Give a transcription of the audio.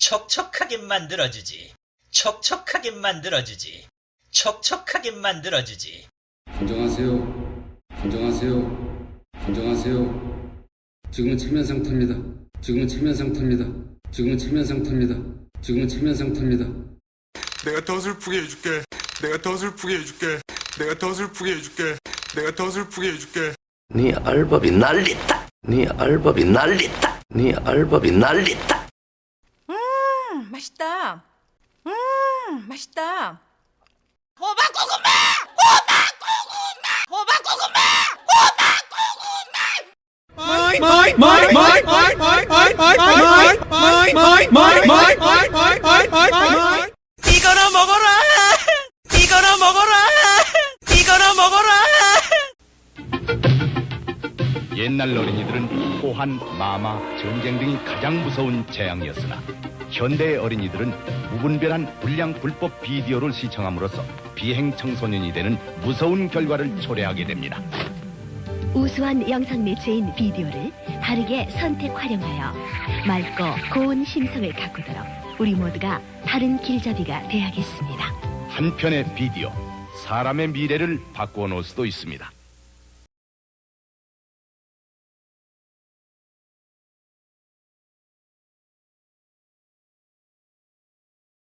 촉촉하게 만들어주지. 촉촉하게 만들어주지. 촉촉하게 만들어주지. 진정하세요. 진정하세요. 진정하세요. 지금은 체면 상태입니다. 지금은 체면 상태입니다. 지금은 체면 상태입니다. 지금은 체면 상태입니다. 내가 더 슬프게 해줄게. 내가 더 슬프게 해줄게. 내가 더 슬프게 해줄게. 내가 더 슬프게 해줄게. 네 알법이 난리다. 네 알법이 난리다. 네 알법이 난리다. 맛있다. 맛있다. 호박고구마! 이거나 먹어라! 이거나 먹어라! 이거나 먹어라! 옛날 어린이들은 호환, 마마, 전쟁 등이 가장 무서운 재앙이었으나 현대의 어린이들은 무분별한 불량 불법 비디오를 시청함으로써 비행 청소년이 되는 무서운 결과를 초래하게 됩니다. 우수한 영상 매체인 비디오를 바르게 선택 활용하여 맑고 고운 심성을 가꾸도록 우리 모두가 바른 길잡이가 되어야겠습니다. 한 편의 비디오, 사람의 미래를 바꾸어 놓을 수도 있습니다.